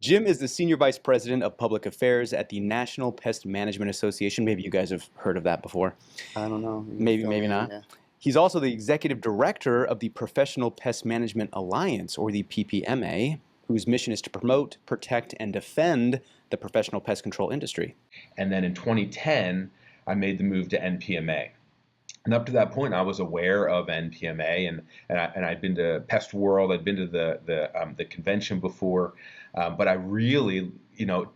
Jim is the Senior Vice President of Public Affairs at the National Pest Management Association. Maybe you guys have heard of that before. I don't know. Maybe not. Yeah. He's also the Executive Director of the Professional Pest Management Alliance, or the PPMA, whose mission is to promote, protect, and defend the professional pest control industry. And then in 2010, I made the move to NPMA. And up to that point, I was aware of NPMA, and I'd been to Pest World. I'd been to the convention before, but I really,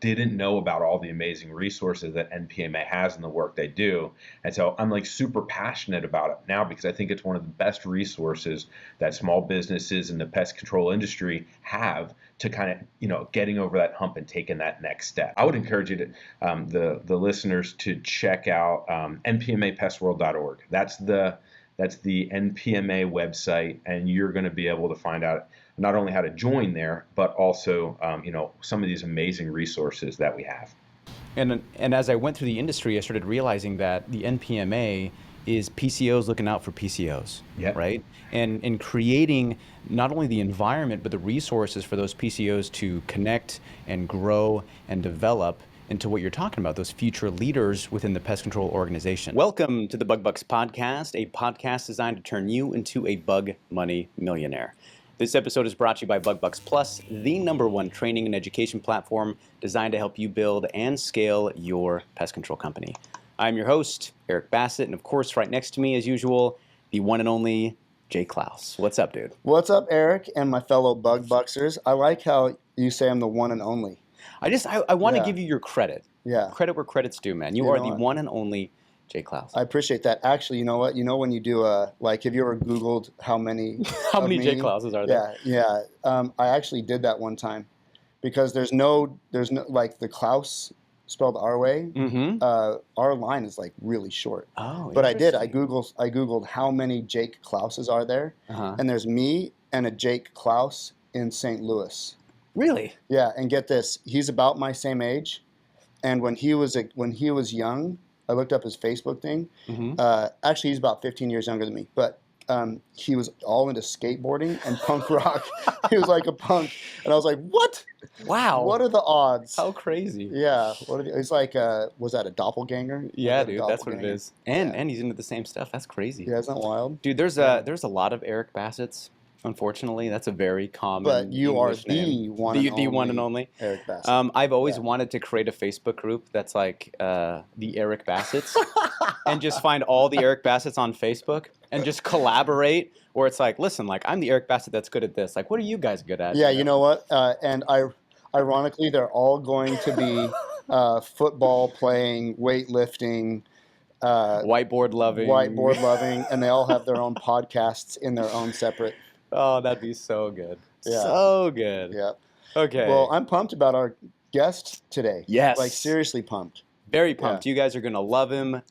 didn't know about all the amazing resources that NPMA has and the work they do. And so I'm like super passionate about it now because I think it's one of the best resources that small businesses in the pest control industry have to kind of, getting over that hump and taking that next step. I would encourage you to, the listeners to check out npmapestworld.org. That's the NPMA website, and you're going to be able to find out not only how to join there, but also, some of these amazing resources that we have. And as I went through the industry, I started realizing that the NPMA is PCOs looking out for PCOs, Yep. right? And in creating not only the environment, but the resources for those PCOs to connect and grow and develop into what you're talking about, those future leaders within the pest control organization. Welcome to the Bug Bucks Podcast, a podcast designed to turn you into a bug money millionaire. This episode is brought to you by Bug Bucks Plus, the #1 training and education platform designed to help you build and scale your pest control company. I'm your host, Eric Bassett, and of course, right next to me, as usual, the one and only Jay Klaus. What's up, dude? What's up, Eric and my fellow Bug Bucksers? I like how you say I'm the one and only. I want to Yeah. give you your credit. Yeah. Credit where credit's due, man. You You are know the what? one and only Jay Klaus. I appreciate that. Actually, you know what? You know when you do have you ever Googled how many? How of many me? Jay Klauses are there? Yeah. I actually did that one time because there's no like the Klaus spelled our way. Mm-hmm. Our line is like really short. Oh, But I did. I interesting. Googled how many Jake Klauses are there, Uh-huh. and there's me and a Jake Klaus in St. Louis. Really? Yeah, and get this, he's about my same age, and when he was young, I looked up his Facebook thing. Mm-hmm. Actually, he's about 15 years younger than me, but he was all into skateboarding and punk rock. He was like a punk, and I was like, "What? Wow. What are the odds?" How crazy. Yeah, it's like, was that a doppelganger? Yeah, Was that a dude, that's what it doppelganger? is. And Yeah. and he's into the same stuff. That's crazy. Yeah, isn't that wild? Dude, there's a lot of Eric Bassetts. Unfortunately, that's a very common. But you English are the name. one the, and the one only and only. Eric Bassett. I've always Yeah. wanted to create a Facebook group that's like the Eric Bassets, and just find all the Eric Bassets on Facebook and just collaborate. Where it's like, listen, like I'm the Eric Bassett that's good at this. Like, what are you guys good at? Yeah, you know what? Ironically, they're all going to be football playing, weightlifting, Whiteboard loving. and they all have their own podcasts in their own separate. Oh, that'd be so good. Yeah. So good. Yeah. Okay. Well, I'm pumped about our guest today. Yes. Like seriously pumped. Very pumped. You guys are going to love him.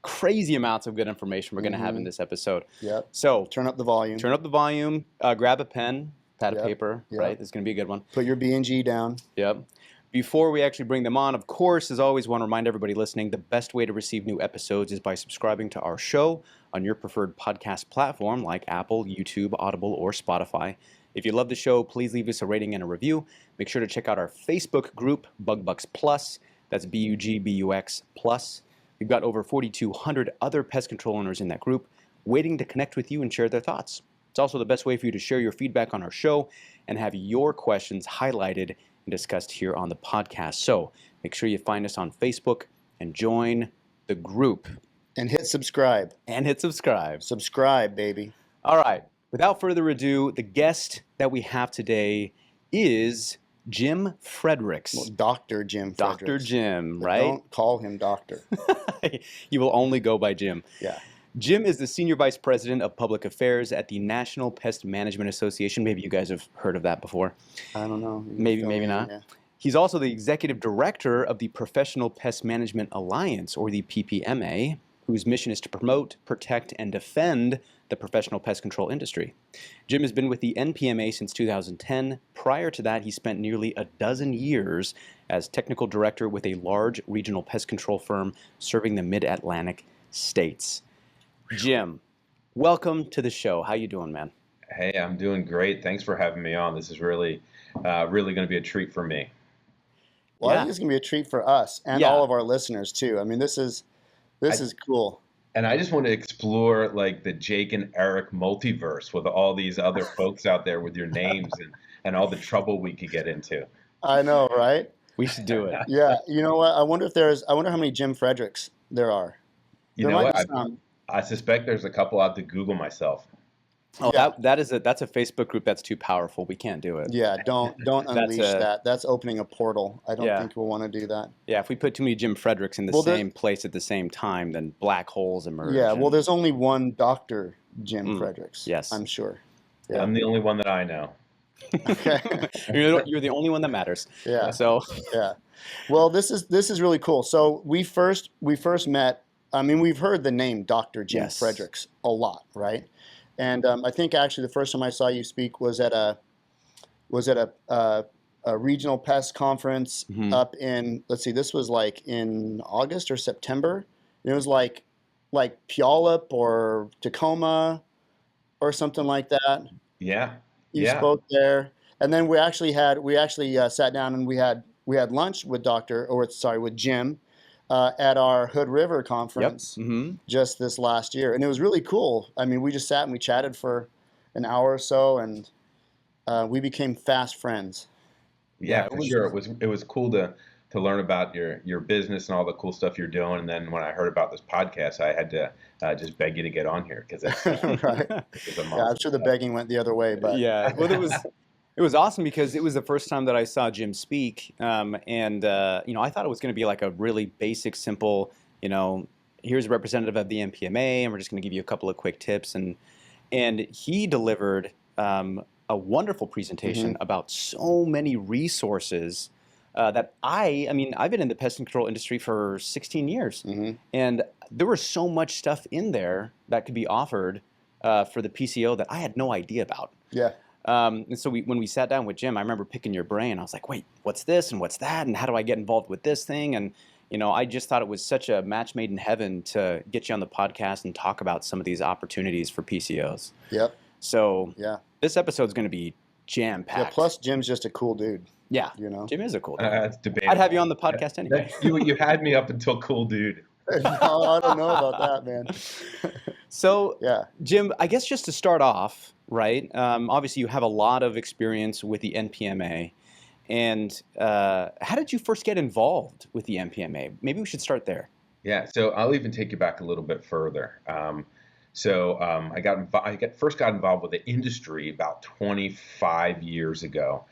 Crazy amounts of good information we're going to have in this episode. Yep. So Turn up the volume. turn up the volume, grab a pen, pad of Yep. paper, Yep. right? This is going to be a good one. Put your B&G down. Yep. Before we actually bring them on, of course, as always, want to remind everybody listening, the best way to receive new episodes is by subscribing to our show on your preferred podcast platform like Apple, YouTube, Audible, or Spotify. If you love the show, please leave us a rating and a review. Make sure to check out our Facebook group, Bug Bucks Plus. That's BUGBUX Plus. We've got over 4,200 other pest control owners in that group waiting to connect with you and share their thoughts. It's also the best way for you to share your feedback on our show and have your questions highlighted and discussed here on the podcast. So make sure you find us on Facebook and join the group. And hit subscribe. And hit subscribe. Subscribe, baby. All right. Without further ado, the guest that we have today is Jim Fredericks. Well, Dr. Jim Dr. Fredericks. Jim, But right? Don't call him doctor. You will only go by Jim. Yeah. Jim is the Senior Vice President of Public Affairs at the National Pest Management Association. Maybe you guys have heard of that before. I don't know. You Maybe, fill maybe me in, not. yeah. He's also the Executive Director of the Professional Pest Management Alliance, or the PPMA, whose mission is to promote, protect, and defend the professional pest control industry. Jim has been with the NPMA since 2010. Prior to that, he spent nearly a dozen years as technical director with a large regional pest control firm serving the Mid-Atlantic states. Jim, welcome to the show. How you doing, man? Hey, I'm doing great. Thanks for having me on. This is really really going to be a treat for me. Well, I Yeah. think it's gonna be a treat for us and Yeah. all of our listeners too. I mean, this is cool. And I just want to explore like the Jake and Eric multiverse with all these other folks out there with your names and all the trouble we could get into. I know, right? We should do it. Yeah. You know what? I wonder how many Jim Fredericks there are. You There know might what? be some. I suspect there's a couple out to Google myself. Oh, Yeah. that's a Facebook group that's too powerful. We can't do it. Yeah. Don't unleash that. That's opening a portal. I don't Yeah. think we'll want to do that. Yeah, if we put too many Jim Fredericks in the Well, same place at the same time, then black holes emerge. Yeah. Well, and- there's only one Dr. Jim Fredericks. yes. I'm sure. Yeah. I'm the only one that I know. Okay. you're the only one that matters. Yeah. So Yeah. Well, this is really cool. So we first met. I mean, we've heard the name Dr. Jim Yes. Fredericks a lot, right? And I think actually the first time I saw you speak was at a regional pest conference Mhm. up in, let's see, this was like in August or September. It was like Puyallup or Tacoma or something like that. Yeah. You Yeah. spoke there, and then we actually sat down and we had lunch with with Jim at our Hood River conference just this last year, and it was really cool. I mean, we just sat and we chatted for an hour or so, and we became fast friends. Yeah, Yeah, for sure. It was cool to learn about your business and all the cool stuff you're doing. And then when I heard about this podcast, I had to just beg you to get on here because it's Right. it's a Yeah, I'm monster. sure the begging went the other way, but yeah, well, it was awesome because it was the first time that I saw Jim speak, and I thought it was going to be like a really basic, simple, here's a representative of the NPMA, and we're just going to give you a couple of quick tips, and he delivered a wonderful presentation about so many resources that I've been in the pest control industry for 16 years, and there was so much stuff in there that could be offered for the PCO that I had no idea about. yeah. And so when we sat down with Jim, I remember picking your brain. I was like, wait, what's this and what's that? And how do I get involved with this thing? And, I just thought it was such a match made in heaven to get you on the podcast and talk about some of these opportunities for PCOs. Yep. So Yeah. this episode's going to be jam-packed. Yeah. Plus, Jim's just a cool dude. Yeah, Jim is a cool dude. It's debatable. I'd have you on the podcast anyway. You had me up until cool dude. No, I don't know about that, man. So, Yeah. Jim, I guess just to start off, right? Obviously, you have a lot of experience with the NPMA. And how did you first get involved with the NPMA? Maybe we should start there. Yeah, so I'll even take you back a little bit further. I first got involved with the industry about 25 years ago.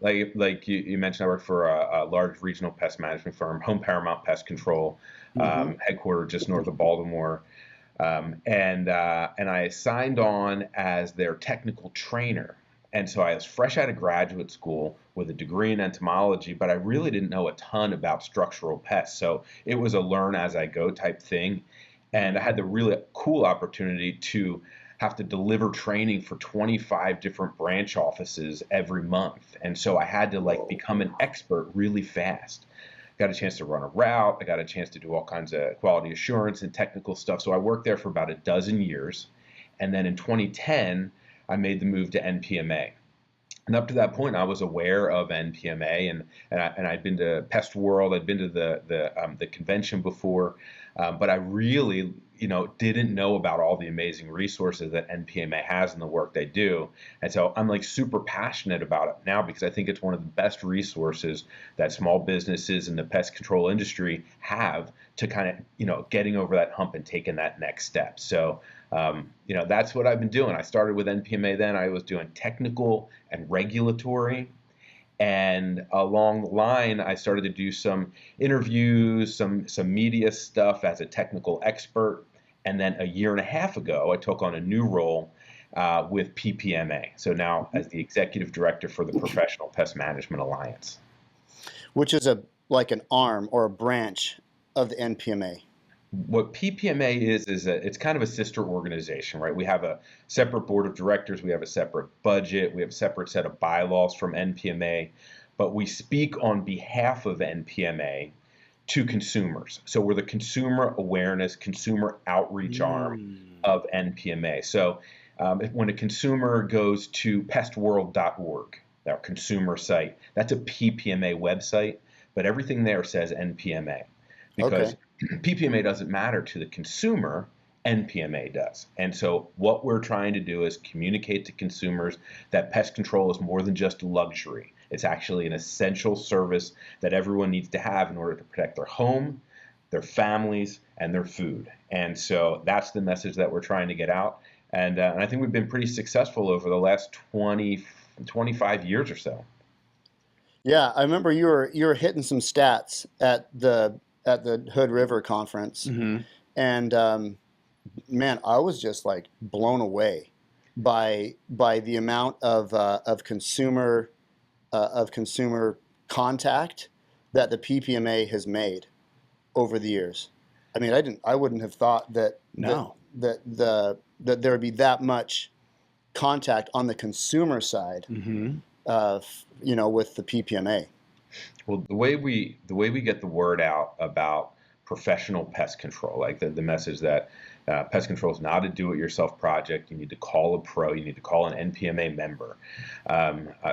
Like you mentioned, I worked for a large regional pest management firm, Home Paramount Pest Control, headquartered just north of Baltimore. And I signed on as their technical trainer. And so I was fresh out of graduate school with a degree in entomology, but I really didn't know a ton about structural pests. So it was a learn as I go type thing. And I had the really cool opportunity to have to deliver training for 25 different branch offices every month. And so I had to become an expert really fast. Got a chance to run a route. I got a chance to do all kinds of quality assurance and technical stuff. So I worked there for about a dozen years. And then in 2010, I made the move to NPMA. And up to that point, I was aware of NPMA, and I'd been to Pest World. I'd been to the convention before, but I really, didn't know about all the amazing resources that NPMA has and the work they do. And so I'm super passionate about it now because I think it's one of the best resources that small businesses in the pest control industry have to kind of, getting over that hump and taking that next step. So, that's what I've been doing. I started with NPMA then. I was doing technical and regulatory. And along the line, I started to do some interviews, some media stuff as a technical expert. And then a year and a half ago, I took on a new role with PPMA. So now as the executive director for the Professional Pest Management Alliance. Which is like an arm or a branch of the NPMA. What PPMA is it's kind of a sister organization, right? We have a separate board of directors, we have a separate budget, we have a separate set of bylaws from NPMA, but we speak on behalf of NPMA to consumers. So we're the consumer awareness, consumer outreach arm of NPMA. So when a consumer goes to pestworld.org our consumer site. That's a PPMA website, but everything there says NPMA because PPMA doesn't matter to the consumer, NPMA does. And so what we're trying to do is communicate to consumers that pest control is more than just a luxury. It's actually an essential service that everyone needs to have in order to protect their home, their families, and their food. And so that's the message that we're trying to get out. And I think we've been pretty successful over the last 25 years or so. Yeah, I remember you were hitting some stats at the Hood River conference, and man, I was just like blown away by the amount of consumer contact that the PPMA has made over the years. I mean, I wouldn't have thought that that there would be that much contact on the consumer side, you know, with the PPMA. Well, the way we get the word out about professional pest control, like the message that pest control is not a do-it-yourself project. You need to call a pro. You need to call an NPMA member,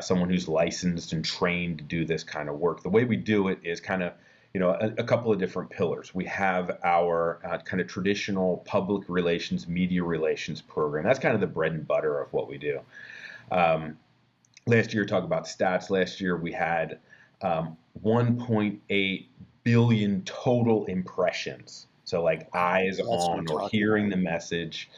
someone who's licensed and trained to do this kind of work. The way we do it is kind of, you know, a couple of different pillars. We have our kind of traditional public relations, media relations program. That's kind of the bread and butter of what we do. Last year, talk about stats. Last year, we had 1.8 billion total impressions. So like eyes on or hearing the message.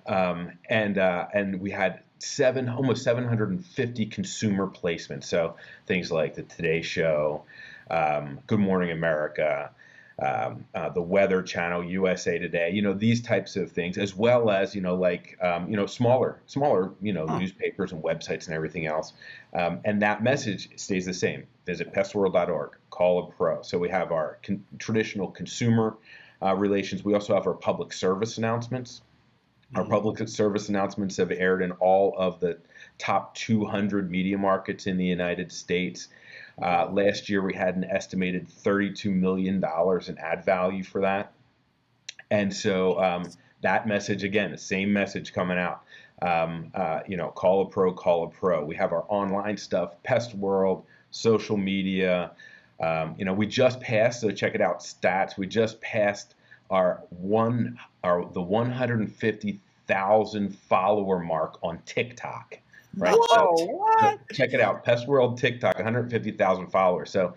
And we had almost 750 consumer placements. So things like the Today Show, Good Morning America, the Weather Channel, USA Today, you know, these types of things, as well as, you know, like, you know, smaller, you know, newspapers and websites and everything else. And that message stays the same. Visit pestworld.org, call a pro. So we have our traditional consumer relations. We also have our public service announcements. Our public service announcements have aired in all of the top 200 media markets in the United States. Last year, we had an estimated $32 million in ad value for that. And so that message, again, the same message coming out. You know, call a pro, call a pro. We have our online stuff, Pest World, social media. You know, we just passed, so check it out, stats. We just passed the 150,000 follower mark on TikTok. Right. Whoa, so what? Check it out. Pest World TikTok, 150,000 followers. So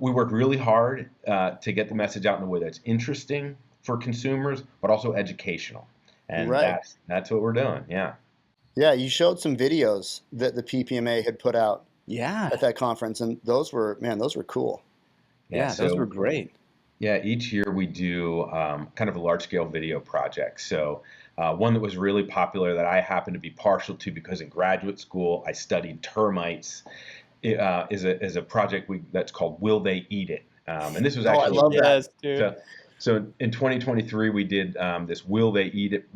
we work really hard to get the message out in a way that's interesting for consumers, but also educational. And that's what we're doing. Yeah. Yeah, you showed some videos that the PPMA had put out at that conference, and those were cool. Yeah, those were great. Yeah, each year we do kind of a large-scale video project. So one that was really popular that I happen to be partial to because in graduate school I studied termites is a project that's called Will They Eat It? And this was actually I love that. Dude. So in 2023 we did this Will They Eat It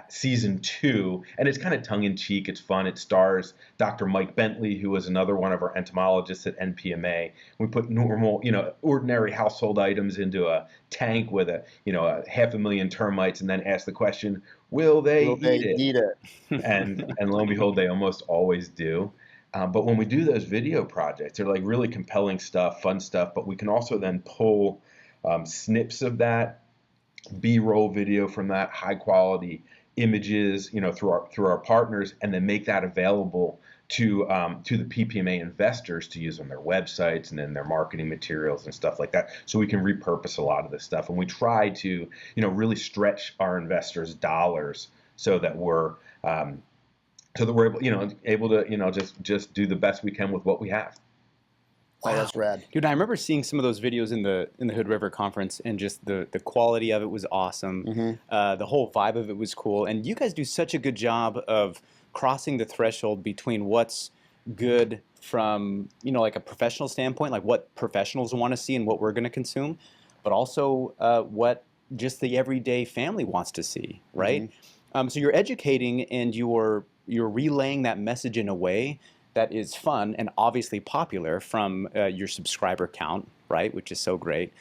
season 2, and it's kind of tongue-in-cheek. It's fun. It stars Dr. Mike Bentley, who was another one of our entomologists at NPMA. We put normal, you know, ordinary household items into a tank with a 500,000 termites, and then ask the question, will they eat it? And lo and behold, they almost always do. But when we do those video projects, they're like really compelling stuff, fun stuff, but we can also then pull snips of that, B-roll video from that, high quality images, you know, through our partners, and then make that available to the PPMA investors to use on their websites and in their marketing materials and stuff like that. So we can repurpose a lot of this stuff, and we try to, you know, really stretch our investors' dollars so that we're able to, you know, just do the best we can with what we have. Wow. Oh, that's rad. Dude, I remember seeing some of those videos in the Hood River conference, and just the quality of it was awesome. The whole vibe of it was cool. And you guys do such a good job of crossing the threshold between what's good from, you know, like a professional standpoint, like what professionals want to see and what we're going to consume, but also what just the everyday family wants to see, right? So you're educating and you're relaying that message in a way that is fun and obviously popular from your subscriber count, right? Which is so great.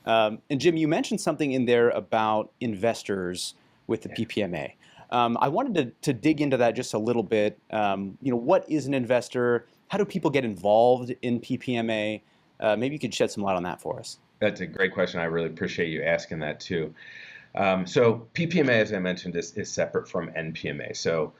And Jim, you mentioned something in there about investors with the PPMA. I wanted to dig into that just a little bit. You know, what is an investor? how do people get involved in PPMA? Maybe you could shed some light on that for us. That's a great question. I really appreciate you asking that too. So PPMA, as I mentioned, is separate from NPMA. So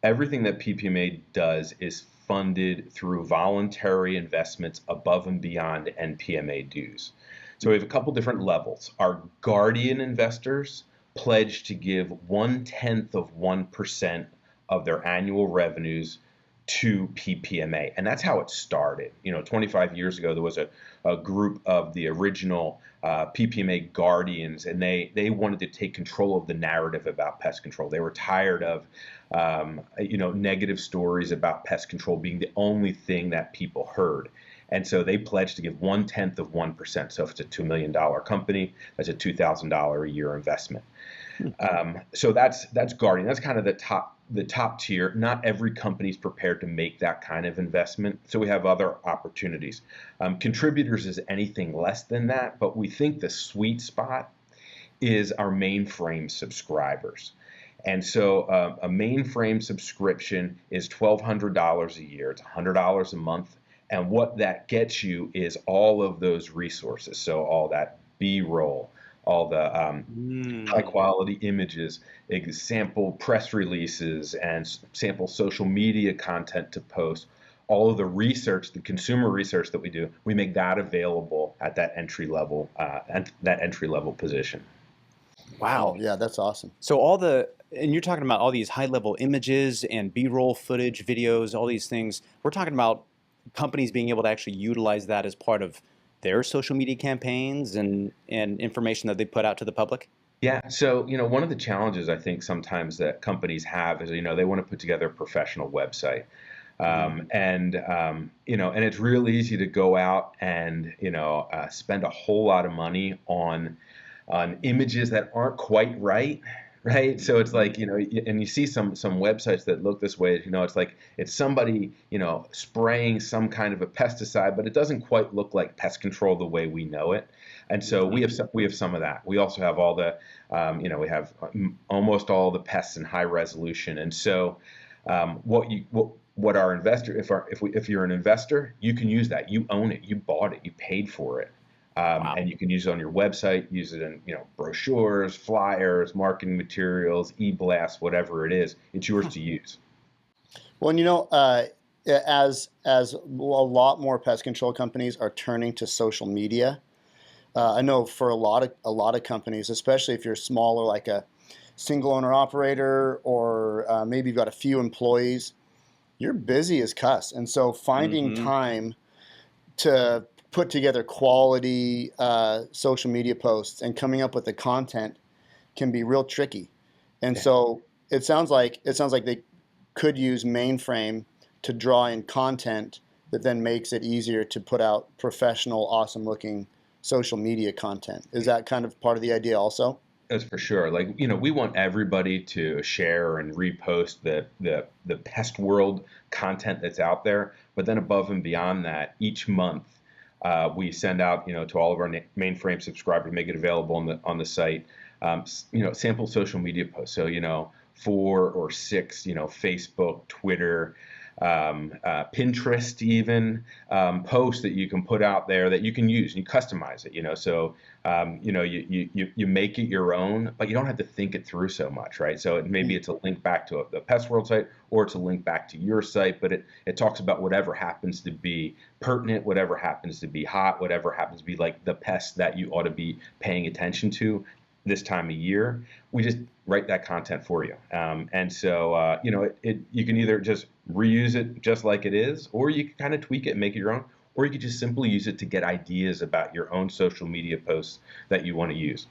everything that PPMA does is funded through voluntary investments above and beyond NPMA dues. So we have a couple different levels. Our guardian investors pledge to give 0.1% of their annual revenues to PPMA, and that's how it started. 25 years ago, there was a group of the original PPMA guardians, and they wanted to take control of the narrative about pest control. They were tired of negative stories about pest control being the only thing that people heard. And so they pledged to give 0.1%. So if it's a $2 million company, that's a $2,000 a year investment. So that's guardian. That's kind of the top tier. Not every company is prepared to make that kind of investment. So we have other opportunities. Contributors is anything less than that, but we think the sweet spot is our Mainframe subscribers. And so a Mainframe subscription is $1,200 a year. It's $100 a month. And what that gets you is all of those resources. So all that B-roll, all the high quality images, sample press releases, and sample social media content to post. All of the research, the consumer research that we do, we make that available at that entry level position. Wow. Yeah, that's awesome. So and you're talking about all these high level images and B-roll footage, videos, all these things. We're talking about companies being able to actually utilize that as part of their social media campaigns and information that they put out to the public? Yeah. So, one of the challenges I think sometimes that companies have is, they want to put together a professional website. And it's really easy to go out and, spend a whole lot of money on images that aren't quite right. Right. So it's like, and you see some websites that look this way, it's like it's somebody, spraying some kind of a pesticide, but it doesn't quite look like pest control the way we know it. And so we have some of that. We also have all the, we have almost all the pests in high resolution. And so what our investor, if you're an investor, you can use that. You own it. You bought it. You paid for it. Wow. And you can use it on your website, use it in brochures, flyers, marketing materials, e-blasts, whatever it is. It's yours to use. Well, as a lot more pest control companies are turning to social media, I know for a lot of companies, especially if you're smaller, like a single owner operator, or maybe you've got a few employees, you're busy as cuss, and so finding time to put together quality social media posts and coming up with the content can be real tricky. And so it sounds like they could use Mainframe to draw in content that then makes it easier to put out professional, awesome looking social media content. Is that kind of part of the idea also? That's for sure. Like, we want everybody to share and repost the pest world content that's out there. But then above and beyond that, each month, we send out, to all of our Mainframe subscribers, make it available on the site, sample social media posts. So, 4 or 6, Facebook, Twitter, Pinterest, even posts that you can put out there that you can use and you customize it. So you make it your own, but you don't have to think it through so much, right? So maybe it's a link back to the Pest World site, or it's a link back to your site, but it talks about whatever happens to be pertinent, whatever happens to be hot, whatever happens to be like the pest that you ought to be paying attention to this time of year. We just write that content for you. And so, you can either just reuse it just like it is, or you can kind of tweak it and make it your own, or you could just simply use it to get ideas about your own social media posts that you want to use.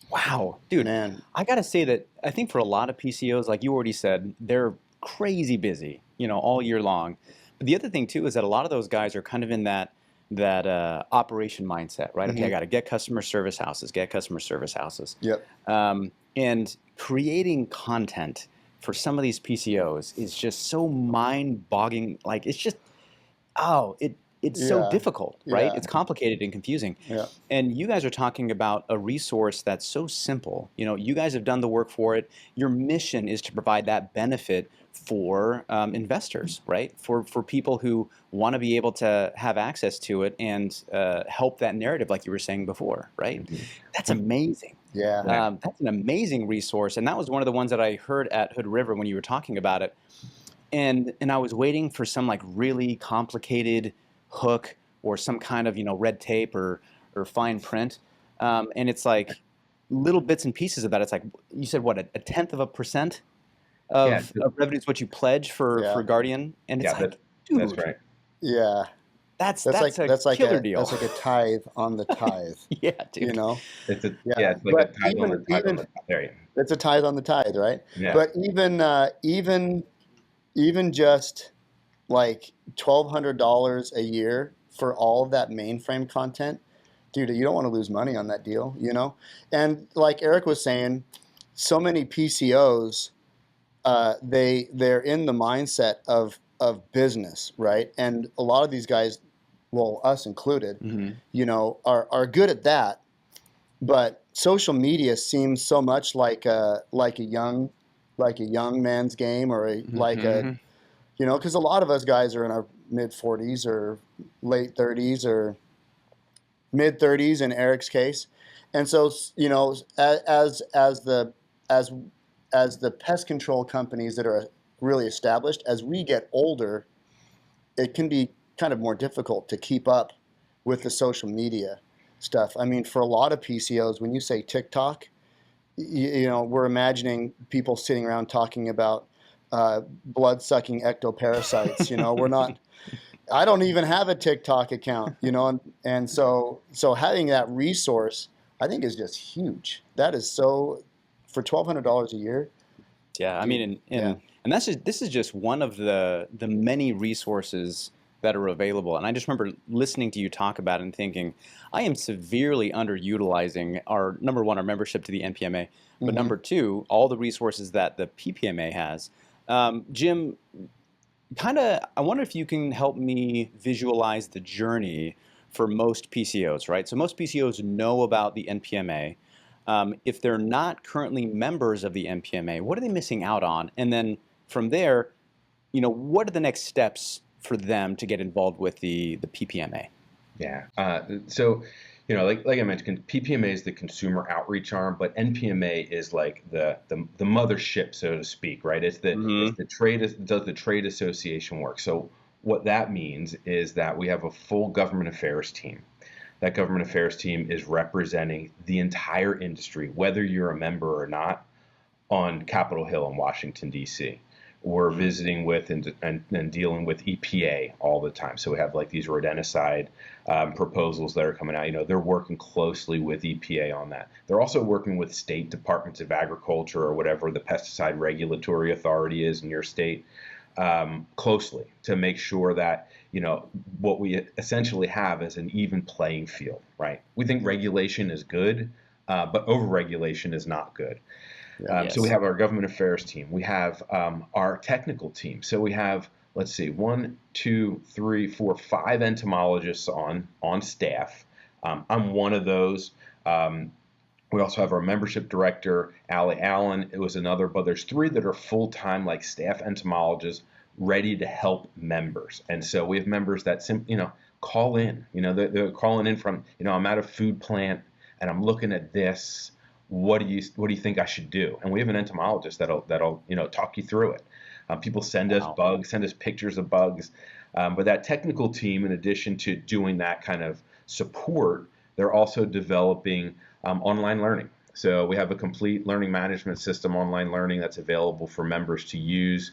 Wow, dude, Man. I got to say that I think for a lot of PCOs, like you already said, they're crazy busy, all year long. But the other thing too is that a lot of those guys are kind of in that operation mindset, right? Okay, I got to get customer service houses. Yep. And creating content for some of these PCOs is just so mind-boggling. Like it's just, it's so difficult, right? Yeah. It's complicated and confusing. Yeah. And you guys are talking about a resource that's so simple. You guys have done the work for it. Your mission is to provide that benefit for investors, right? For people who want to be able to have access to it and help that narrative, like you were saying before, right? Mm-hmm. That's amazing. Yeah. That's an amazing resource, and that was one of the ones that I heard at Hood River when you were talking about it. And I was waiting for some like really complicated hook or some kind of red tape or fine print, and it's like little bits and pieces of that. It's like you said, what, a tenth of a percent Yeah, of revenue is what you pledge for Yeah. Guardian, and it's yeah, like, that's dude, right. Yeah. that's That's a killer deal. That's like a tithe on the tithe. Yeah, dude. You know? It's a Yeah. it's like But a tithe on the tithe on the there you it's a tithe on the tithe, right? Yeah. But even just like $1,200 a year for all of that mainframe content, dude, you don't want to lose money on that deal, you know? And like Eric was saying, so many PCOs, they're in the mindset of business, right? And a lot of these guys, well, us included, are good at that. But social media seems so much like a young man's game, or because a lot of us guys are in our mid 40s or late 30s or mid 30s in Eric's case, and so as the pest control companies that are really established, as we get older, it can be kind of more difficult to keep up with the social media stuff. I mean, for a lot of PCOs, when you say TikTok, we're imagining people sitting around talking about blood-sucking ectoparasites. We're not. I don't even have a TikTok account. And so having that resource, I think, is just huge. That is so, for $1,200 a year. Yeah, I mean, and this is just one of the many resources that are available. And I just remember listening to you talk about it and thinking, I am severely underutilizing our membership to the NPMA, but number two, all the resources that the PPMA has. Jim, I wonder if you can help me visualize the journey for most PCOs, right? So most PCOs know about the NPMA. If they're not currently members of the NPMA, what are they missing out on? And then from there, what are the next steps for them to get involved with the PPMA? Yeah. So, like I mentioned, PPMA is the consumer outreach arm, but NPMA is like the mothership, so to speak, right? It's the trade, does the trade association work. So what that means is that we have a full government affairs team. That government affairs team is representing the entire industry, whether you're a member or not, on Capitol Hill in Washington, D.C. We're visiting with and dealing with EPA all the time. So we have like these rodenticide proposals that are coming out. They're working closely with EPA on that. They're also working with state departments of agriculture or whatever the pesticide regulatory authority is in your state closely to make sure that, what we essentially have is an even playing field, right? We think regulation is good, but overregulation is not good. Yes. So we have our government affairs team. We have our technical team. So we have, let's see, 1, 2, 3, 4, 5 entomologists on staff. I'm one of those. We also have our membership director, Allie Allen. It was another, but there's 3 that are full-time, like staff entomologists, ready to help members. And so we have members that call in. They're calling in from, I'm at a food plant and I'm looking at this. What do you think I should do? And we have an entomologist that'll talk you through it. People send us bugs, send us pictures of bugs. But that technical team, in addition to doing that kind of support, they're also developing online learning. So we have a complete learning management system, online learning, that's available for members to use.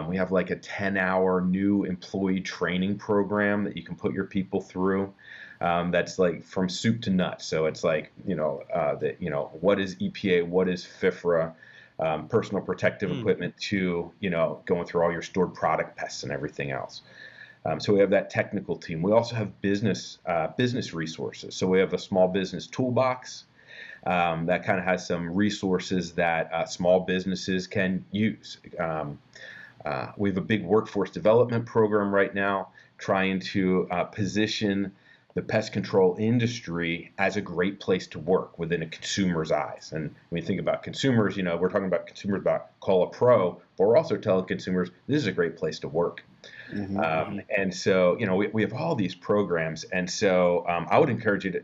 We have like a 10-hour new employee training program that you can put your people through. That's like from soup to nuts. So it's like, what is EPA, what is FIFRA, personal protective equipment, to, going through all your stored product pests and everything else. So we have that technical team. We also have business resources. So we have a small business toolbox that kind of has some resources that small businesses can use. We have a big workforce development program right now, trying to position the pest control industry as a great place to work within a consumer's eyes. And when you think about consumers, we're talking about consumers about call a pro, but we're also telling consumers this is a great place to work. And so, we have all these programs. And so I would encourage you to,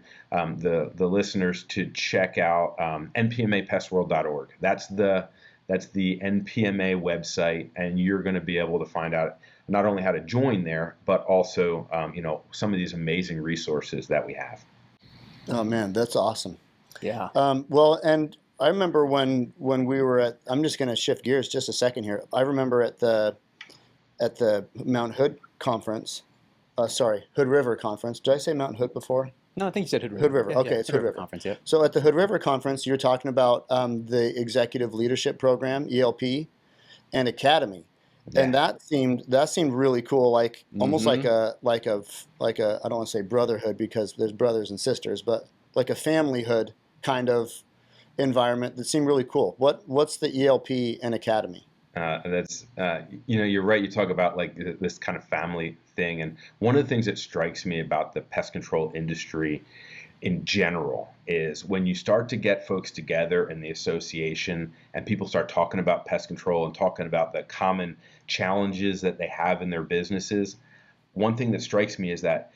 the listeners to check out npmapestworld.org. That's the NPMA website, and you're going to be able to find out not only how to join there, but also, some of these amazing resources that we have. Oh man, that's awesome. Yeah. Well, and I remember when we were at, I'm just going to shift gears just a second here. I remember at the Mount Hood conference, Hood River conference. Did I say Mount Hood before? No, I think you said Hood River. Hood River. Yeah, Okay, it's Hood River conference. Yeah. So at the Hood River conference, you're talking about the Executive Leadership Program, ELP, and Academy. Yeah. And that seemed really cool, like almost like a I don't want to say brotherhood because there's brothers and sisters, but like a familyhood kind of environment that seemed really cool. What's the ELP and Academy? That's you're right. You talk about like this kind of family thing, and one of the things that strikes me about the pest control industry in general is when you start to get folks together in the association and people start talking about pest control and talking about the common challenges that they have in their businesses. One thing that strikes me is that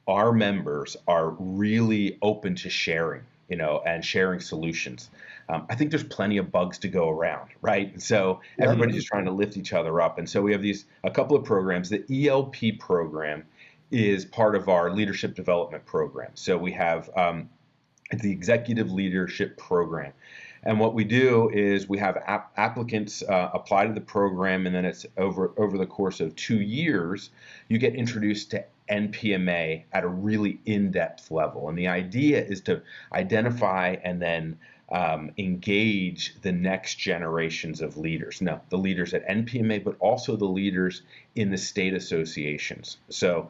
our members are really open to sharing, and sharing solutions. I think there's plenty of bugs to go around, right? And so everybody's just trying to lift each other up. And so we have a couple of programs. The ELP program is part of our leadership development program. So we have the Executive Leadership Program. And what we do is we have applicants apply to the program, and then it's over the course of 2 years, you get introduced to NPMA at a really in-depth level. And the idea is to identify and then engage the next generations of leaders. Now, the leaders at NPMA, but also the leaders in the state associations. So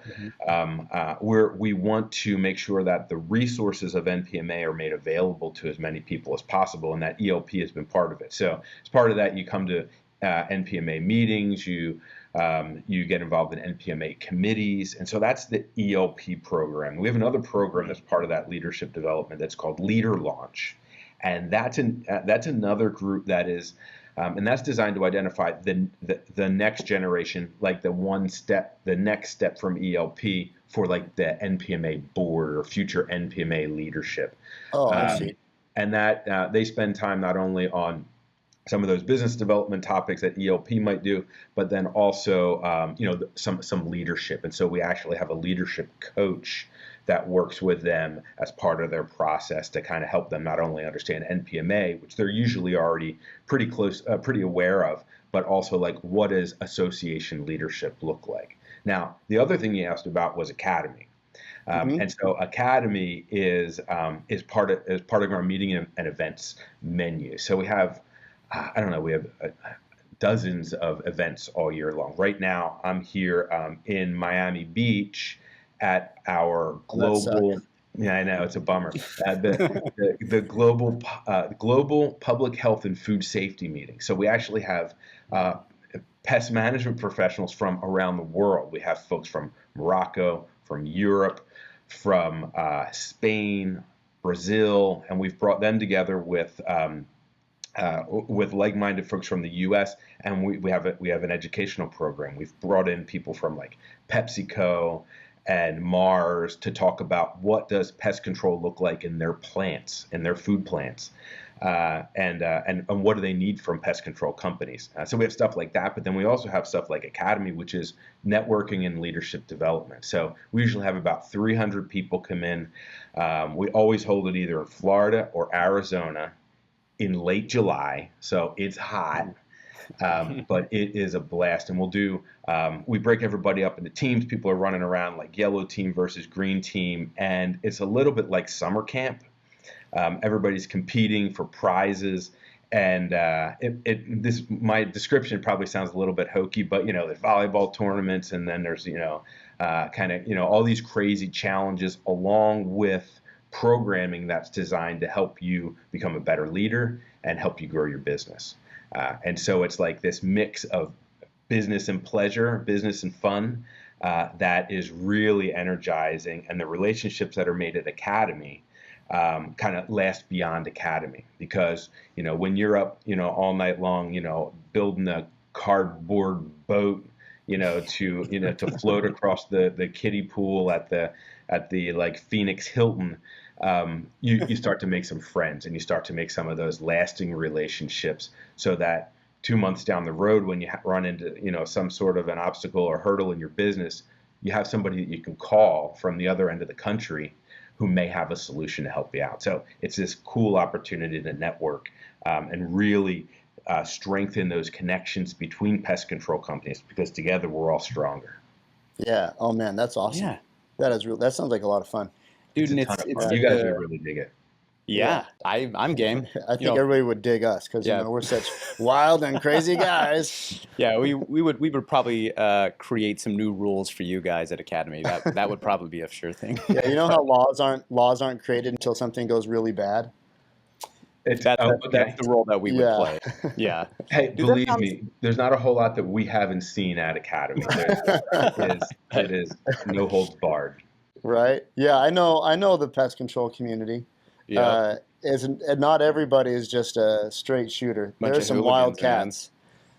we want to make sure that the resources of NPMA are made available to as many people as possible, and that ELP has been part of it. So as part of that, you come to NPMA meetings, you get involved in NPMA committees, and so that's the ELP program. We have another program that's part of that leadership development that's called Leader Launch. And that's another group that is, and that's designed to identify the next generation, like the next step from ELP for like the NPMA board or future NPMA leadership. Oh, I see. And that they spend time not only on some of those business development topics that ELP might do, but then also some leadership. And so we actually have a leadership coach that works with them as part of their process to kind of help them not only understand NPMA, which they're usually already pretty aware of, but also like what does association leadership look like. Now, the other thing you asked about was Academy. And so Academy is part of our meeting and events menu. So we have, we have dozens of events all year long. Right now, I'm here in Miami Beach at our global, yeah, I know it's a bummer. The global public health and food safety meeting. So we actually have pest management professionals from around the world. We have folks from Morocco, from Europe, from Spain, Brazil, and we've brought them together with like-minded folks from the U.S. and we have an educational program. We've brought in people from like PepsiCo and Mars to talk about what does pest control look like in their plants, in their food plants, and what do they need from pest control companies. So we have stuff like that, but then we also have stuff like Academy, which is networking and leadership development. So we usually have about 300 people come in. We always hold it either in Florida or Arizona in late July, so it's hot. But it is a blast, and we break everybody up into teams. People are running around like yellow team versus green team, and it's a little bit like summer camp. Everybody's competing for prizes, and my description probably sounds a little bit hokey, but there's volleyball tournaments, and then there's all these crazy challenges along with programming that's designed to help you become a better leader and help you grow your business. And so it's like this mix of business and pleasure, business and fun, that is really energizing, and the relationships that are made at Academy kind of last beyond Academy, because when you're up all night long building a cardboard boat to float across the kiddie pool at the like Phoenix Hilton, you start to make some friends, and you start to make some of those lasting relationships, so that 2 months down the road, when you run into some sort of an obstacle or hurdle in your business, you have somebody that you can call from the other end of the country who may have a solution to help you out. So it's this cool opportunity to network and really strengthen those connections between pest control companies, because together we're all stronger. Yeah. Oh man, that's awesome. Yeah. That is real. That sounds like a lot of fun. Dude, and You guys would really dig it. Yeah, I'm game. I think everybody would dig us, because we're such wild and crazy guys. Yeah, we would probably create some new rules for you guys at Academy. That would probably be a sure thing. Yeah, you know how laws aren't created until something goes really bad. That's the role that we would play. Yeah. Hey, believe me, there's not a whole lot that we haven't seen at Academy. It is no holds barred. Right. Yeah, I know the pest control community. Yeah. Not everybody is just a straight shooter. There's some wild cats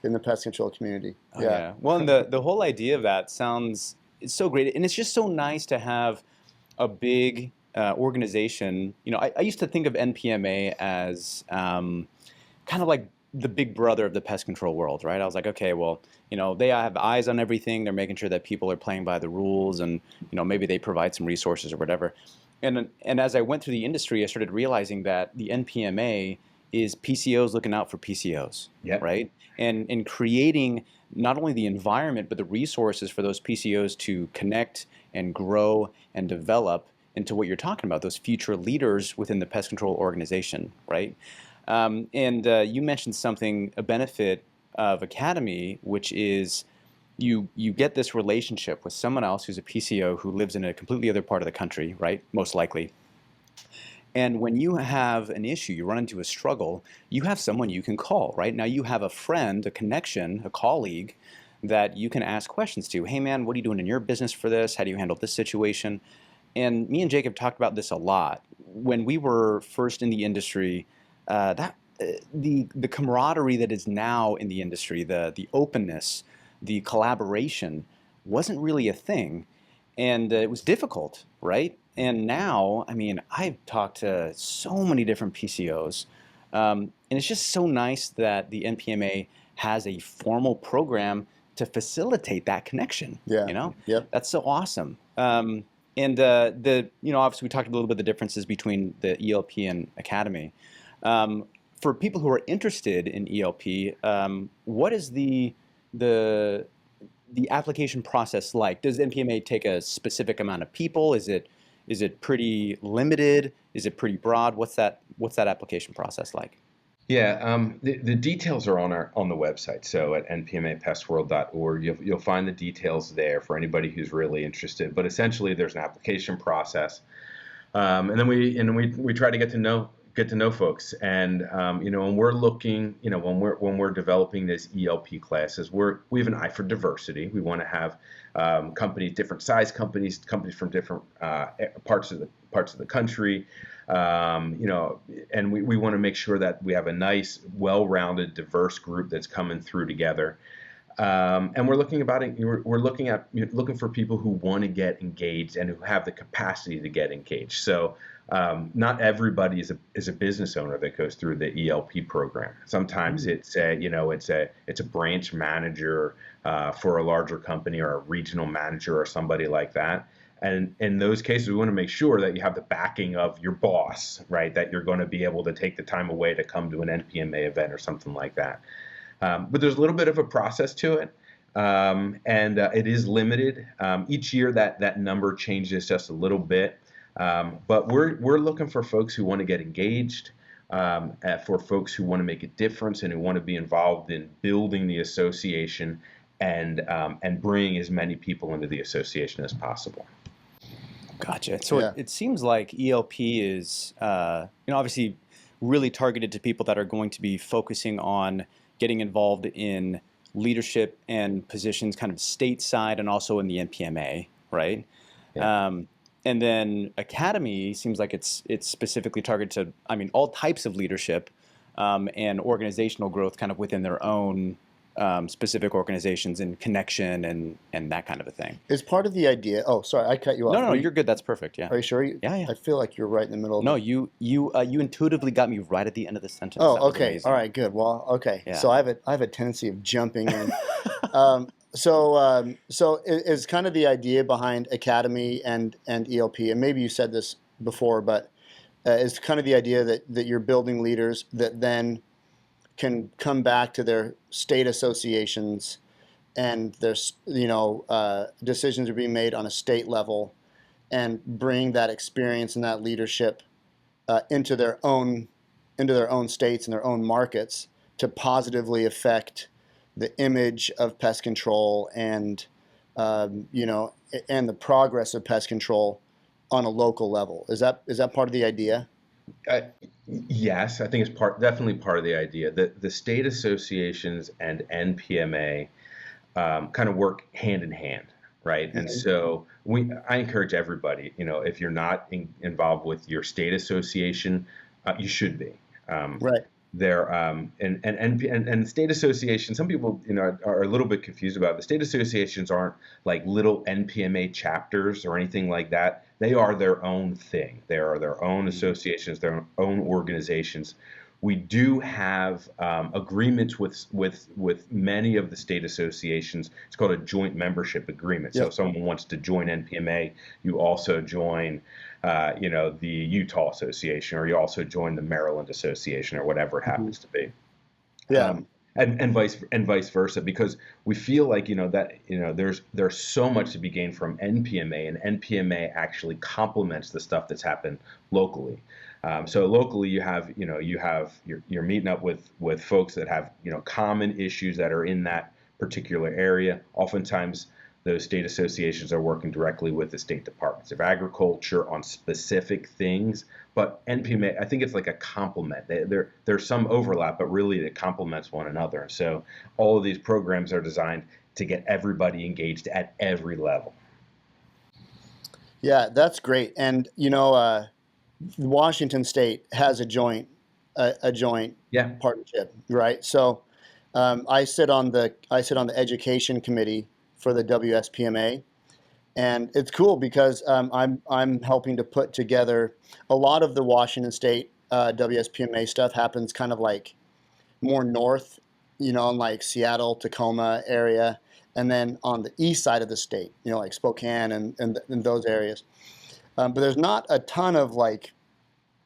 in the pest control community. Oh, yeah. Well, and the whole idea of that it's so great, and it's just so nice to have a big organization. I used to think of NPMA as kind of like the big brother of the pest control world, right? I was like, okay, well, they have eyes on everything. They're making sure that people are playing by the rules, and maybe they provide some resources or whatever. And as I went through the industry, I started realizing that the NPMA is PCOs looking out for PCOs, right? And in creating not only the environment, but the resources for those PCOs to connect and grow and develop into what you're talking about, those future leaders within the pest control organization, right? And you mentioned a benefit of Academy, which is you get this relationship with someone else who's a PCO who lives in a completely other part of the country, right? Most likely. And when you have an issue, you run into a struggle, you have someone you can call, right? Now you have a friend, a connection, a colleague that you can ask questions to. Hey man, what are you doing in your business for this? How do you handle this situation? And me and Jacob talked about this a lot. When we were first in the industry, the camaraderie that is now in the industry, the openness, the collaboration wasn't really a thing, and it was difficult, right? And now, I've talked to so many different PCOs, and it's just so nice that the NPMA has a formal program to facilitate that connection. Yeah. Yep. That's so awesome. And obviously we talked a little bit of the differences between the ELP and Academy. For people who are interested in ELP, what is the application process like? Does NPMA take a specific amount of people? Is it pretty limited? Is it pretty broad? What's that application process like? Yeah, the details are on the website. So at npmapestworld.org, you'll find the details there for anybody who's really interested. But essentially, there's an application process, and then we try to get to know folks. And when we're looking, when we're developing these ELP classes, we have an eye for diversity. We want to have companies, different size companies from different parts of the country. And we want to make sure that we have a nice, well-rounded, diverse group that's coming through together. And we're looking for people who want to get engaged and who have the capacity to get engaged. So not everybody is a business owner that goes through the ELP program. Sometimes it's a branch manager for a larger company, or a regional manager, or somebody like that. And in those cases, we want to make sure that you have the backing of your boss, right? That you're going to be able to take the time away to come to an NPMA event or something like that. But there's a little bit of a process to it, and it is limited. Each year that number changes just a little bit, but we're looking for folks who want to get engaged, for folks who want to make a difference and who want to be involved in building the association and bringing as many people into the association as possible. Gotcha. So it seems like ELP is, obviously really targeted to people that are going to be focusing on getting involved in leadership and positions kind of stateside and also in the NPMA, right? Yeah. And then Academy seems like it's specifically targeted to, I mean, all types of leadership and organizational growth kind of within their own specific organizations and connection and that kind of a thing. Is part of the idea? Oh, sorry, I cut you off. No, you're good. That's perfect. Yeah. Are you sure? Yeah. I feel like you're right in the middle. No, you intuitively got me right at the end of the sentence. Oh, okay. All right, good. Well, okay. Yeah. So I have a tendency of jumping in. So is kind of the idea behind Academy and ELP, and maybe you said this before, but is kind of the idea that you're building leaders that then can come back to their state associations, and there's decisions are being made on a state level, and bring that experience and that leadership into their own states and their own markets to positively affect the image of pest control and and the progress of pest control on a local level. Is that part of the idea? Yes, I think it's definitely part of the idea. The state associations and NPMA kind of work hand in hand, right? Mm-hmm. And so I encourage everybody, if you're not involved with your state association, you should be. Right. There and state associations. Some people, are a little bit confused about it. The state associations aren't like little NPMA chapters or anything like that. They are their own thing. They are their own associations, their own organizations. We do have agreements with many of the state associations. It's called a joint membership agreement. Yep. So if someone wants to join NPMA, you also join, the Utah Association, or you also join the Maryland Association, or whatever it happens to be. Yeah. And vice versa, because we feel like there's so much to be gained from NPMA, and NPMA actually complements the stuff that's happened locally. So locally, you're meeting up with folks that have common issues that are in that particular area. Oftentimes, those state associations are working directly with the state departments of agriculture on specific things. But NPMA, I think it's like a complement. There's some overlap, but really it complements one another. So all of these programs are designed to get everybody engaged at every level. Yeah, that's great. And Washington State has a joint partnership, right? So I sit on the education committee for the WSPMA, and it's cool because I'm helping to put together a lot of the Washington State WSPMA stuff happens kind of like more north, in like Seattle, Tacoma area, and then on the east side of the state, like Spokane and those areas. But there's not a ton of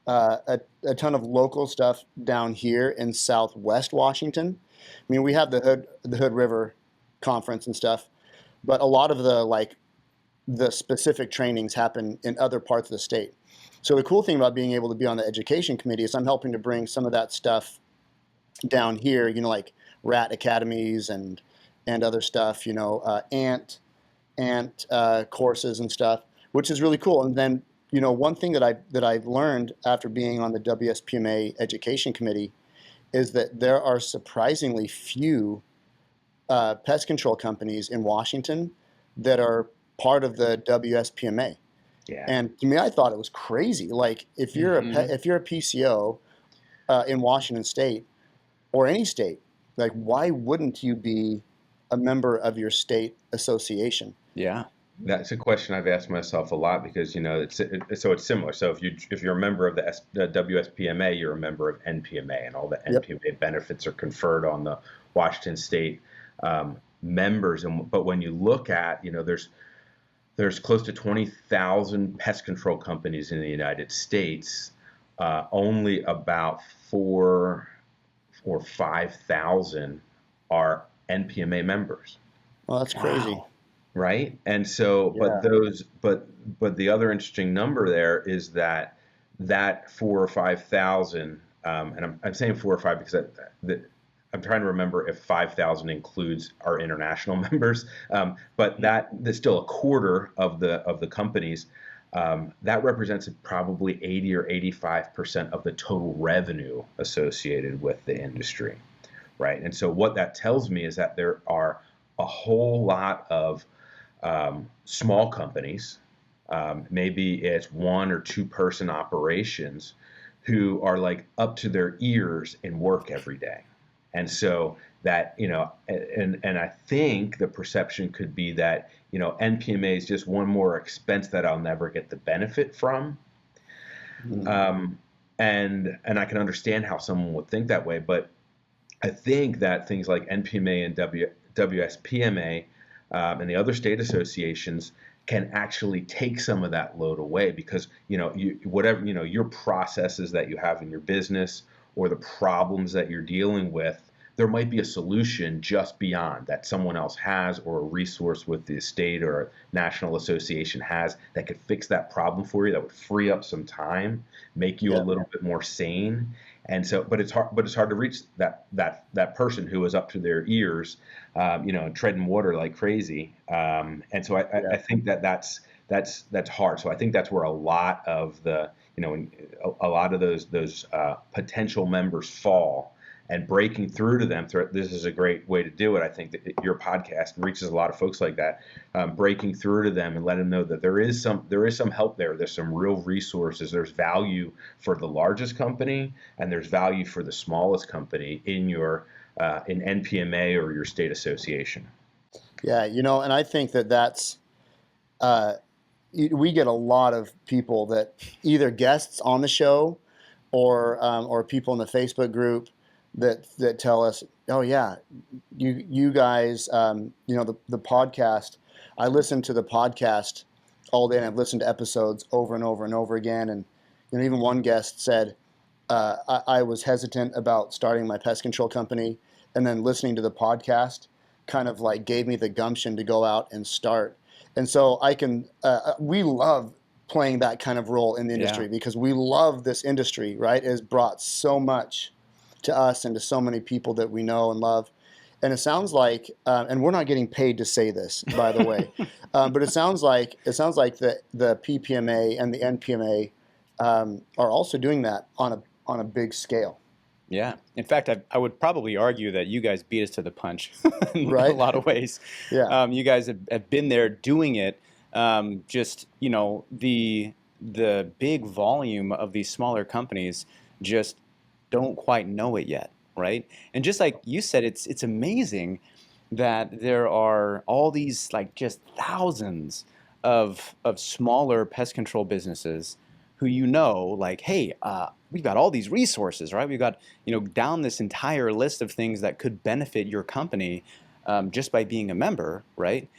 a ton of local stuff down here in Southwest Washington. I mean, we have the Hood River Conference and stuff, but a lot of the specific trainings happen in other parts of the state. So the cool thing about being able to be on the education committee is I'm helping to bring some of that stuff down here, like rat academies and other stuff, ant courses and stuff, which is really cool. And then, one thing that I've learned after being on the WSPMA education committee is that there are surprisingly few pest control companies in Washington that are part of the WSPMA. Yeah. And to me, I thought it was crazy. Like if you're if you're a PCO in Washington State or any state, like why wouldn't you be a member of your state association? Yeah. That's a question I've asked myself a lot because it's similar. So if you're a member of the WSPMA, you're a member of NPMA, and all the NPMA benefits are conferred on the Washington State members. But when you look at there's close to 20,000 pest control companies in the United States. Only about 4,000 or 5,000 are NPMA members. Well, that's crazy. Wow. Right. And so, but the other interesting number there is that 4,000 or 5,000, and I'm saying 4 or 5 because I'm trying to remember if 5,000 includes our international members, but that's still a quarter of the companies. That represents probably 80 or 85% of the total revenue associated with the industry. right? And so what that tells me is that there are a whole lot of small companies, maybe it's 1 or 2 person operations, who are like up to their ears in work every day. And so that, and I think the perception could be that, NPMA is just one more expense that I'll never get the benefit from. Mm-hmm. And I can understand how someone would think that way, but I think that things like NPMA and WSPMA and the other state associations can actually take some of that load away, because your processes that you have in your business or the problems that you're dealing with, there might be a solution just beyond that someone else has, or a resource with the state or national association has, that could fix that problem for you, that would free up some time, make you a little bit more sane. And so, but it's hard to reach that person who is up to their ears, treading water like crazy. And so I think that's hard. So I think that's where a lot of the, a lot of those potential members fall. And breaking through to them, this is a great way to do it. I think that your podcast reaches a lot of folks like that. Breaking through to them and letting them know that there is some help there. There's some real resources. There's value for the largest company, and there's value for the smallest company in your in NPMA or your state association. Yeah, and I think that's we get a lot of people that either guests on the show or people in the Facebook group that tell us, oh yeah, you guys, the podcast. I listen to the podcast all day, and I've listened to episodes over and over and over again. And even one guest said, I was hesitant about starting my pest control company, and then listening to the podcast kind of like gave me the gumption to go out and start. And so we love playing that kind of role in the industry, because we love this industry, right? It has brought so much to us and to so many people that we know and love. And it sounds like, and we're not getting paid to say this, by the way, but it sounds like the PPMA and the NPMA are also doing that on a big scale. Yeah. In fact, I would probably argue that you guys beat us to the punch in right? a lot of ways. Yeah. You guys have been there doing it. Just, the big volume of these smaller companies just don't quite know it yet, right? And just like you said, it's amazing that there are all these like just thousands of smaller pest control businesses who like, hey, we've got all these resources, right? We've got down this entire list of things that could benefit your company just by being a member, right?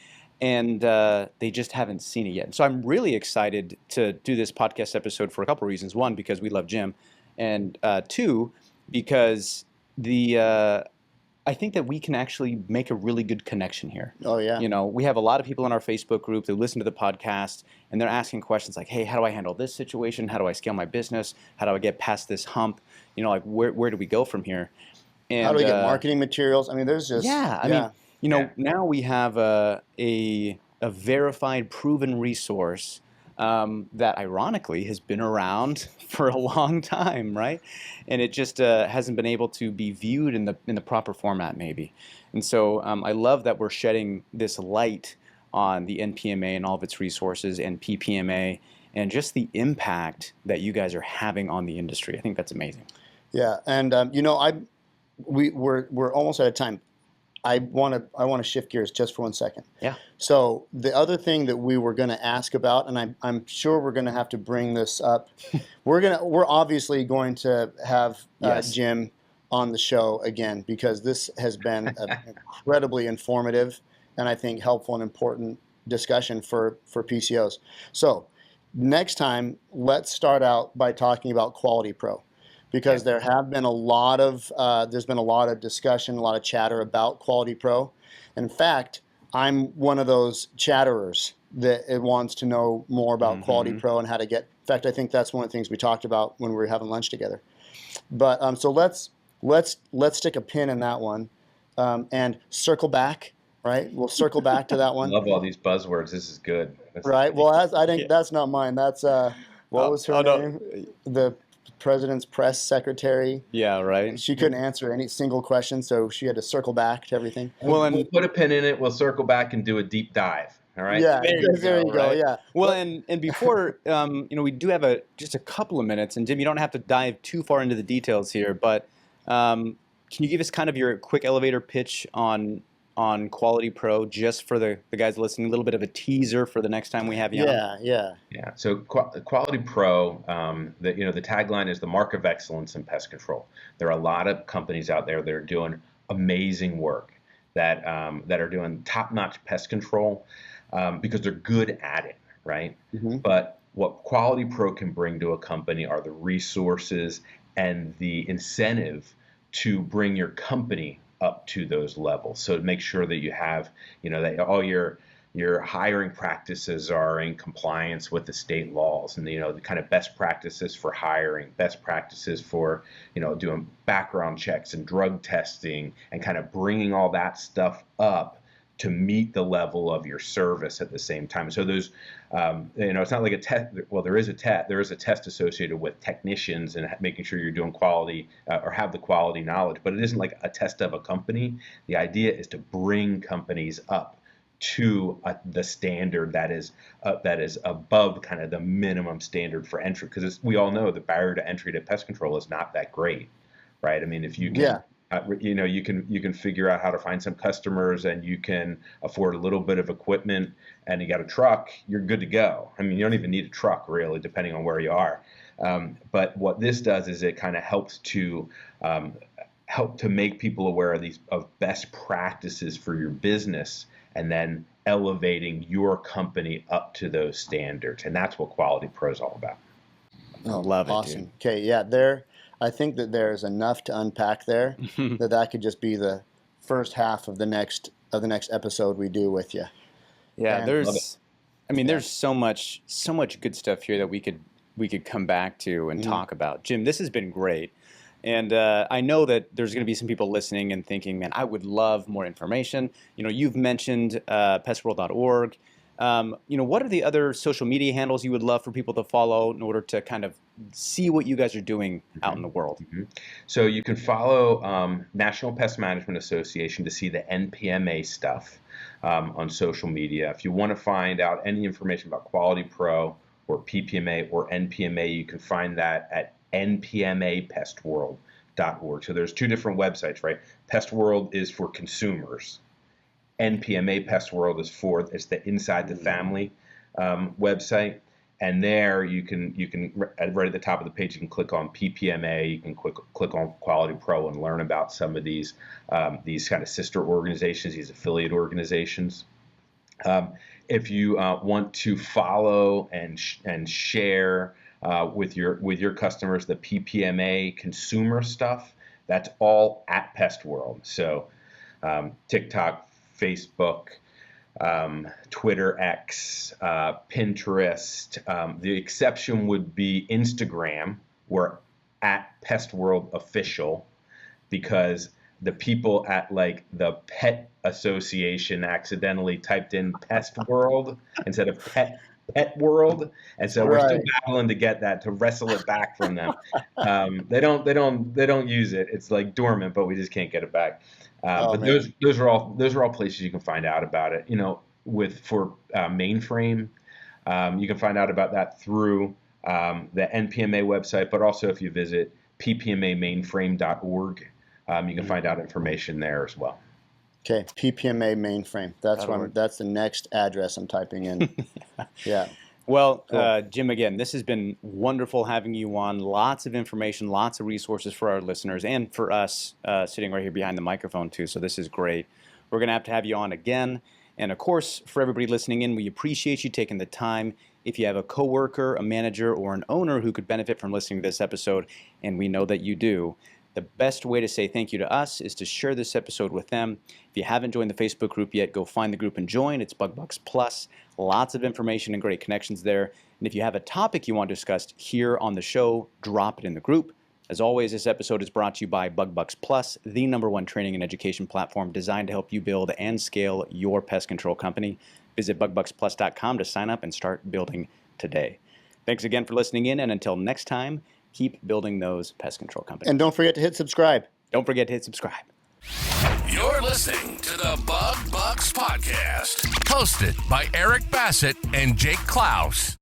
And they just haven't seen it yet. And so I'm really excited to do this podcast episode for a couple of reasons. One, because we love Jim. And 2, because I think that we can actually make a really good connection here. Oh, yeah. We have a lot of people in our Facebook group that listen to the podcast, and they're asking questions like, hey, how do I handle this situation? How do I scale my business? How do I get past this hump? Like where do we go from here? And how do we get marketing materials? I mean, there's just... Yeah. I mean, now we have a verified, proven resource that ironically has been around for a long time, right? And it just hasn't been able to be viewed in the proper format, maybe. And so I love that we're shedding this light on the NPMA and all of its resources, and PPMA, and just the impact that you guys are having on the industry. I think that's amazing. Yeah, and we're almost out of time. I want to shift gears just for 1 second. Yeah. So the other thing that we were going to ask about, and I'm sure we're going to have to bring this up. We're obviously going to have Jim on the show again, because this has been an incredibly informative and I think helpful and important discussion for PCOs. So next time, let's start out by talking about Quality Pro. Because there have been there's been a lot of discussion, a lot of chatter about Quality Pro. In fact, I'm one of those chatterers that wants to know more about Quality Pro and how to get. In fact, I think that's one of the things we talked about when we were having lunch together. But so let's stick a pin in that one and circle back. Right, we'll circle back to that one. I love all these buzzwords. This is good. Right. Well, I think that's not mine. That's what was her name? The president's press secretary. Yeah, right. She couldn't answer any single question, so she had to circle back to everything. Well, we'll put a pin in it. We'll circle back and do a deep dive. All right. Yeah, There you go. Yeah. Well, and before, we do have just a couple of minutes, and Jim, you don't have to dive too far into the details here, but can you give us kind of your quick elevator pitch on Quality Pro, just for the guys listening, a little bit of a teaser for the next time we have you on? Yeah. So Quality Pro, the tagline is the mark of excellence in pest control. There are a lot of companies out there that are doing amazing work, that are doing top-notch pest control because they're good at it, right? Mm-hmm. But what Quality Pro can bring to a company are the resources and the incentive to bring your company up to those levels. So to make sure that you have, that all your hiring practices are in compliance with the state laws, and the kind of best practices for hiring, best practices for doing background checks and drug testing, and kind of bringing all that stuff up to meet the level of your service at the same time. So there's, it's not like a test. Well, there is a test associated with technicians and making sure you're doing quality or have the quality knowledge, but it isn't like a test of a company. The idea is to bring companies up to the standard that is above kind of the minimum standard for entry, because we all know the barrier to entry to pest control is not that great, right? I mean, if you can, you can figure out how to find some customers, and you can afford a little bit of equipment, and you got a truck, you're good to go. I mean, you don't even need a truck really, depending on where you are. But what this does is it kind of helps to make people aware of best practices for your business, and then elevating your company up to those standards. And that's what Quality Pro is all about. Oh, love it. Awesome. Dude. Okay, yeah, I think that there's enough to unpack there that could just be the first half of the next episode we do with you. Yeah, and there's so much good stuff here that we could come back to and talk about. Jim, this has been great. And I know that there's going to be some people listening and thinking, man, I would love more information. You've mentioned pestworld.org. What are the other social media handles you would love for people to follow in order to kind of see what you guys are doing out in the world? Mm-hmm. So you can follow National Pest Management Association to see the NPMA stuff on social media. If you want to find out any information about Quality Pro or PPMA or NPMA, you can find that at NPMApestworld.org. So there's two different websites, right? Pest World is for consumers. NPMA Pest World is the Inside the Family website. And there you can right at the top of the page, you can click on PPMA, you can click on Quality Pro and learn about some of these kind of sister organizations, these affiliate organizations. If you want to follow and share with your customers the PPMA consumer stuff, that's all at Pest World. So TikTok, Facebook, Twitter, X, Pinterest. The exception would be Instagram. We're at Pest World Official, because the people at like the Pet Association accidentally typed in Pest World instead of Pet World, and so we're still battling to get that, to wrestle it back from them. They don't use it. It's like dormant, but we just can't get it back. But man, those are all places you can find out about it. For Mainframe, you can find out about that through the NPMA website, but also if you visit ppmamainframe.org, you can find out information there as well. Okay, PPMA Mainframe. That's the next address I'm typing in. Yeah. Well, cool. Jim, again, this has been wonderful having you on. Lots of information, lots of resources for our listeners and for us sitting right here behind the microphone too. So this is great. We're going to have you on again. And of course, for everybody listening in, we appreciate you taking the time. If you have a coworker, a manager, or an owner who could benefit from listening to this episode, and we know that you do, the best way to say thank you to us is to share this episode with them. If you haven't joined the Facebook group yet, go find the group and join. It's BugBucks Plus. Lots of information and great connections there. And if you have a topic you want discussed here on the show, drop it in the group. As always, this episode is brought to you by BugBucks Plus, the #1 training and education platform designed to help you build and scale your pest control company. Visit bugbucksplus.com to sign up and start building today. Thanks again for listening in, and until next time, keep building those pest control companies. And don't forget to hit subscribe. Don't forget to hit subscribe. You're listening to the Bug Bucks Podcast, hosted by Eric Bassett and Jake Klaus.